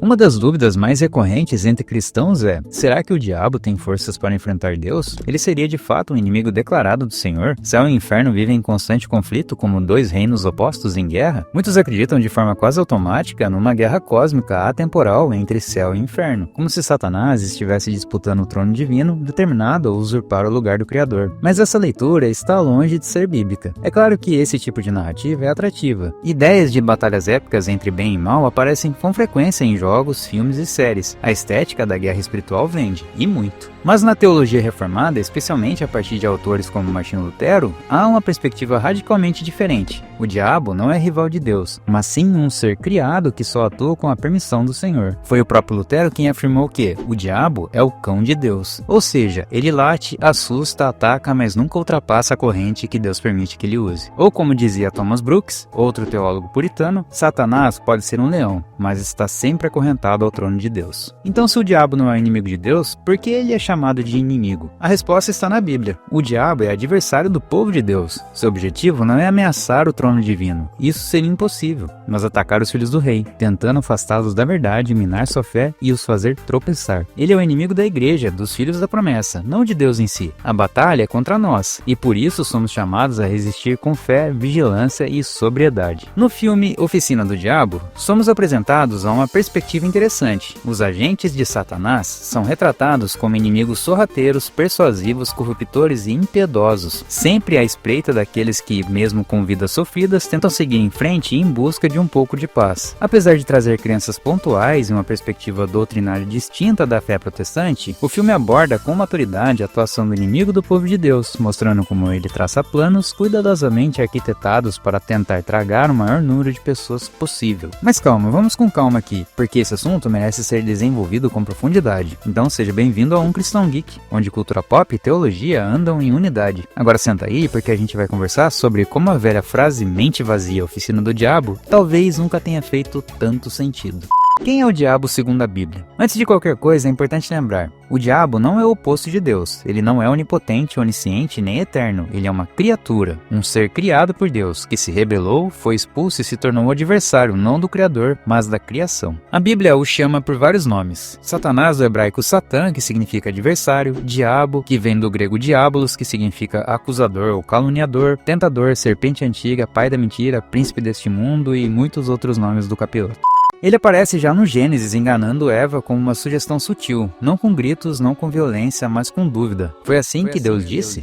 Uma das dúvidas mais recorrentes entre cristãos é: será que o diabo tem forças para enfrentar Deus? Ele seria de fato um inimigo declarado do Senhor? Céu e inferno vivem em constante conflito como dois reinos opostos em guerra? Muitos acreditam de forma quase automática numa guerra cósmica atemporal entre céu e inferno, como se Satanás estivesse disputando o trono divino, determinado a usurpar o lugar do Criador. Mas essa leitura está longe de ser bíblica. É claro que esse tipo de narrativa é atrativa. Ideias de batalhas épicas entre bem e mal aparecem com frequência em jogos, filmes e séries. A estética da guerra espiritual vende, e muito. Mas na teologia reformada, especialmente a partir de autores como Martinho Lutero, há uma perspectiva radicalmente diferente. O diabo não é rival de Deus, mas sim um ser criado que só atua com a permissão do Senhor. Foi o próprio Lutero quem afirmou que o diabo é o cão de Deus. Ou seja, ele late, assusta, ataca, mas nunca ultrapassa a corrente que Deus permite que ele use. Ou como dizia Thomas Brooks, outro teólogo puritano, Satanás pode ser um leão, mas está sempre acorrentado ao trono de Deus. Então, se o diabo não é inimigo de Deus, por que ele é chamado de inimigo? A resposta está na Bíblia. O diabo é adversário do povo de Deus. Seu objetivo não é ameaçar o trono divino. Isso seria impossível, mas atacar os filhos do rei, tentando afastá-los da verdade, minar sua fé e os fazer tropeçar. Ele é o inimigo da igreja, dos filhos da promessa, não de Deus em si. A batalha é contra nós, e por isso somos chamados a resistir com fé, vigilância e sobriedade. No filme Oficina do Diabo, somos apresentados a uma perspectiva interessante. Os agentes de Satanás são retratados como inimigos sorrateiros, persuasivos, corruptores e impiedosos, sempre à espreita daqueles que, mesmo com vidas sofridas, tentam seguir em frente em busca de um pouco de paz. Apesar de trazer crenças pontuais e uma perspectiva doutrinária distinta da fé protestante, o filme aborda com maturidade a atuação do inimigo do povo de Deus, mostrando como ele traça planos cuidadosamente arquitetados para tentar tragar o maior número de pessoas possível. Mas calma, vamos com calma aqui, porque esse assunto merece ser desenvolvido com profundidade. Então seja bem-vindo a Um Cristão Geek, onde cultura pop e teologia andam em unidade. Agora senta aí, porque a gente vai conversar sobre como a velha frase mente vazia, oficina do diabo, talvez nunca tenha feito tanto sentido. Quem é o diabo segundo a Bíblia? Antes de qualquer coisa, é importante lembrar: o diabo não é o oposto de Deus. Ele não é onipotente, onisciente nem eterno. Ele é uma criatura, um ser criado por Deus, que se rebelou, foi expulso e se tornou o adversário, não do Criador, mas da criação. A Bíblia o chama por vários nomes: Satanás, do hebraico Satã, que significa adversário; diabo, que vem do grego diabolos, que significa acusador ou caluniador; tentador, serpente antiga, pai da mentira, príncipe deste mundo e muitos outros nomes do capiroto. Ele aparece já no Gênesis enganando Eva com uma sugestão sutil, não com gritos, não com violência, mas com dúvida. Foi assim que Deus disse?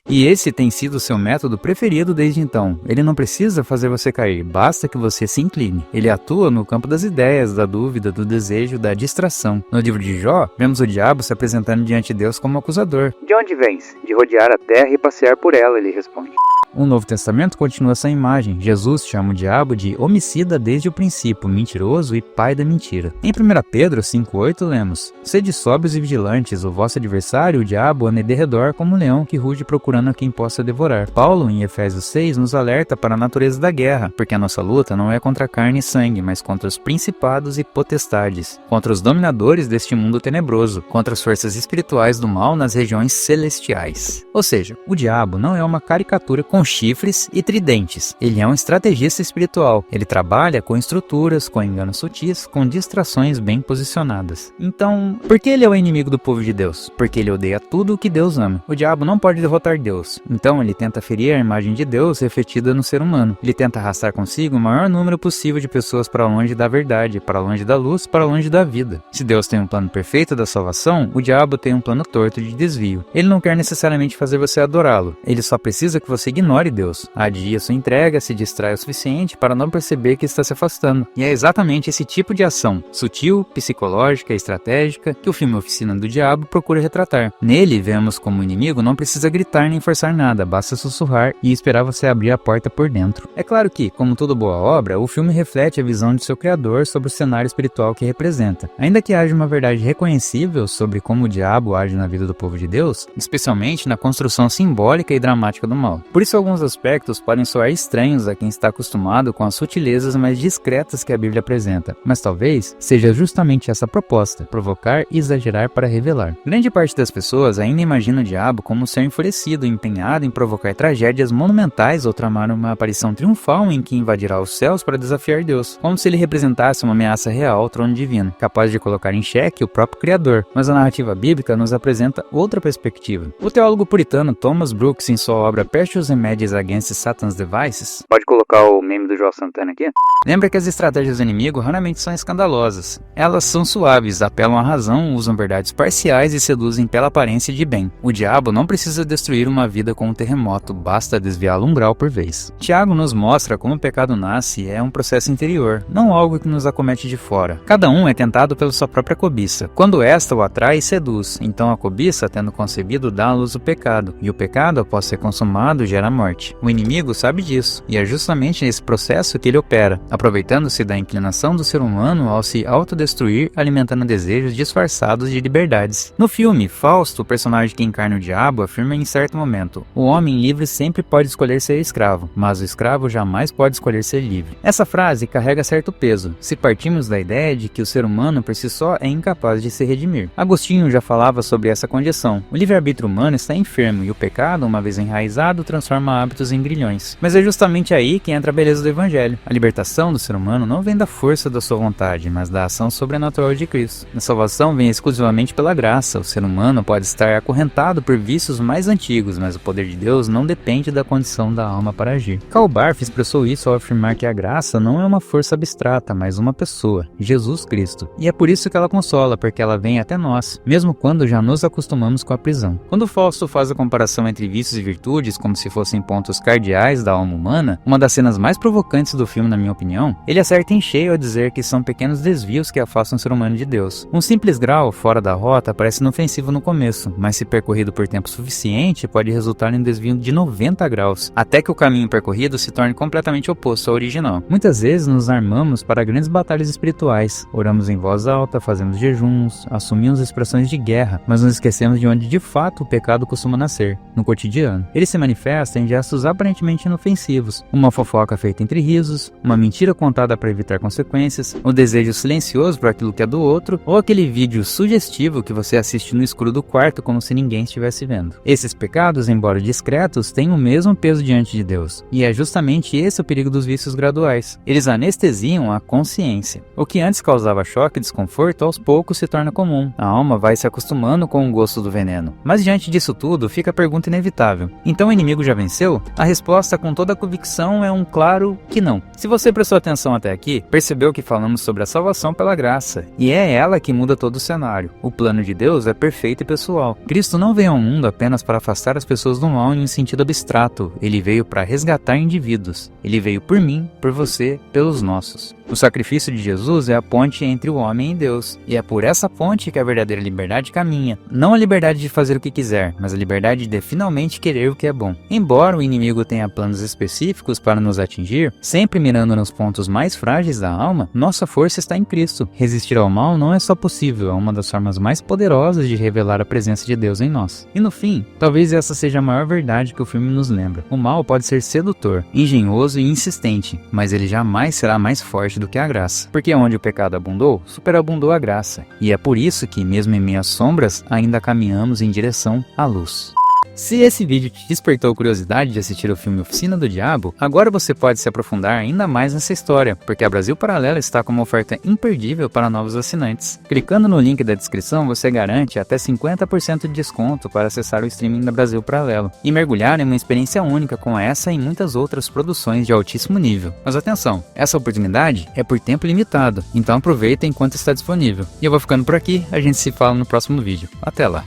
E esse tem sido seu método preferido desde então. Ele não precisa fazer você cair, basta que você se incline. Ele atua no campo das ideias, da dúvida, do desejo, da distração. No livro de Jó, vemos o diabo se apresentando diante de Deus como acusador. De onde vens? De rodear a terra e passear por ela, ele responde. O Novo Testamento continua essa imagem. Jesus chama o diabo de homicida desde o princípio, mentiroso e pai da mentira. Em 1 Pedro 5,8 lemos: Sede sóbrios e vigilantes, o vosso adversário, o diabo, anda em derredor como um leão que ruge procurando a quem possa devorar. Paulo, em Efésios 6, nos alerta para a natureza da guerra, porque a nossa luta não é contra carne e sangue, mas contra os principados e potestades, contra os dominadores deste mundo tenebroso, contra as forças espirituais do mal nas regiões celestiais. Ou seja, o diabo não é uma caricatura com chifres e tridentes. Ele é um estrategista espiritual. Ele trabalha com estruturas, com enganos sutis, com distrações bem posicionadas. Então, por que ele é o inimigo do povo de Deus? Porque ele odeia tudo o que Deus ama. O diabo não pode derrotar Deus. Então, ele tenta ferir a imagem de Deus refletida no ser humano. Ele tenta arrastar consigo o maior número possível de pessoas para longe da verdade, para longe da luz, para longe da vida. Se Deus tem um plano perfeito da salvação, o diabo tem um plano torto de desvio. Ele não quer necessariamente fazer você adorá-lo. Ele só precisa que você ignore Deus. Adia sua entrega, se distrai o suficiente para não perceber que está se afastando. E é exatamente esse tipo de ação, sutil, psicológica e estratégica, que o filme Oficina do Diabo procura retratar. Nele, vemos como o inimigo não precisa gritar nem forçar nada, basta sussurrar e esperar você abrir a porta por dentro. É claro que, como toda boa obra, o filme reflete a visão de seu criador sobre o cenário espiritual que representa. Ainda que haja uma verdade reconhecível sobre como o diabo age na vida do povo de Deus, especialmente na construção simbólica e dramática do mal. Por isso isso alguns aspectos podem soar estranhos a quem está acostumado com as sutilezas mais discretas que a Bíblia apresenta, mas talvez seja justamente essa proposta, provocar e exagerar para revelar. Grande parte das pessoas ainda imagina o diabo como um ser enfurecido, empenhado em provocar tragédias monumentais ou tramar uma aparição triunfal em que invadirá os céus para desafiar Deus, como se ele representasse uma ameaça real ao trono divino, capaz de colocar em xeque o próprio Criador. Mas a narrativa bíblica nos apresenta outra perspectiva. O teólogo puritano Thomas Brooks, em sua obra Precious Remedies Against Satan's Devices, Pode colocar o meme do João Santana aqui? lembra que as estratégias do inimigo raramente são escandalosas. Elas são suaves, apelam à razão, usam verdades parciais e seduzem pela aparência de bem. O diabo não precisa destruir uma vida com um terremoto, basta desviá-lo um grau por vez. Tiago nos mostra como o pecado nasce e é um processo interior, não algo que nos acomete de fora. Cada um é tentado pela sua própria cobiça. Quando esta o atrai e seduz, então a cobiça, tendo concebido, dá à luz o pecado, e o pecado, após ser consumado, gera a morte. O inimigo sabe disso, e é justamente nesse processo que ele opera, aproveitando-se da inclinação do ser humano ao se autodestruir, alimentando desejos disfarçados de liberdades. No filme, Fausto, o personagem que encarna o diabo, afirma em certo momento: o homem livre sempre pode escolher ser escravo, mas o escravo jamais pode escolher ser livre. Essa frase carrega certo peso, se partimos da ideia de que o ser humano por si só é incapaz de se redimir. Agostinho já falava sobre essa condição. O livre-arbítrio humano está enfermo e o pecado, uma vez enraizado, transforma hábitos em grilhões. Mas é justamente aí que entra a beleza do evangelho. A libertação do ser humano não vem da força da sua vontade, mas da ação sobrenatural de Cristo. A salvação vem exclusivamente pela graça. O ser humano pode estar acorrentado por vícios mais antigos, mas o poder de Deus não depende da condição da alma para agir. Karl Barth expressou isso ao afirmar que a graça não é uma força abstrata, mas uma pessoa, Jesus Cristo. E é por isso que ela consola, porque ela vem até nós, mesmo quando já nos acostumamos com a prisão. Quando Fausto faz a comparação entre vícios e virtudes como se fossem pontos cardeais da alma humana, uma das cenas mais provocantes do filme, na minha opinião, ele acerta em cheio ao dizer que são pequenos desvios que afastam o ser humano de Deus. Um simples grau fora da rota parece inofensivo no começo, mas se percorrido por tempo suficiente, pode resultar em um desvio de 90 graus, até que o caminho percorrido se torne completamente oposto ao original. Muitas vezes nos armamos para grandes batalhas espirituais, oramos em voz alta, fazemos jejuns, assumimos expressões de guerra, mas nos esquecemos de onde de fato o pecado costuma nascer, no cotidiano. Ele se manifesta em gestos aparentemente inofensivos, uma fofoca feita entre risos, uma mentira contada para evitar consequências, o desejo silencioso por aquilo que é do outro, ou aquele vídeo sugestivo que você assiste no escuro do quarto como se ninguém estivesse vendo. Esses pecados, embora discretos, têm o mesmo peso diante de Deus, e é justamente esse o perigo dos vícios graduais. Eles anestesiam a consciência. O que antes causava choque e desconforto, aos poucos se torna comum. A alma vai se acostumando com o gosto do veneno. Mas diante disso tudo, fica a pergunta inevitável: então o inimigo já venceu? A resposta com toda a convicção é um claro que não. Se você prestou atenção até aqui, percebeu que falamos sobre a salvação pela graça, e é ela que muda todo o cenário. O plano de Deus é perfeito e pessoal. Cristo não veio ao mundo apenas para afastar as pessoas do mal em um sentido abstrato. Ele veio para resgatar indivíduos. Ele veio por mim, por você, pelos nossos. O sacrifício de Jesus é a ponte entre o homem e Deus, e é por essa ponte que a verdadeira liberdade caminha. Não a liberdade de fazer o que quiser, mas a liberdade de finalmente querer o que é bom. Embora o inimigo tenha planos específicos para nos atingir, sempre mirando nos pontos mais frágeis da alma, nossa força está em Cristo. Resistir ao mal não é só possível, é uma das formas mais poderosas de revelar a presença de Deus em nós. E no fim, talvez essa seja a maior verdade que o filme nos lembra. O mal pode ser sedutor, engenhoso e insistente, mas ele jamais será mais forte do que a graça. Porque onde o pecado abundou, superabundou a graça. E é por isso que, mesmo em meio às sombras, ainda caminhamos em direção à luz. Se esse vídeo te despertou curiosidade de assistir o filme Oficina do Diabo, agora você pode se aprofundar ainda mais nessa história, porque a Brasil Paralelo está com uma oferta imperdível para novos assinantes. Clicando no link da descrição, você garante até 50% de desconto para acessar o streaming da Brasil Paralelo e mergulhar em uma experiência única com essa e muitas outras produções de altíssimo nível. Mas atenção, essa oportunidade é por tempo limitado, então aproveita enquanto está disponível. E eu vou ficando por aqui, a gente se fala no próximo vídeo. Até lá!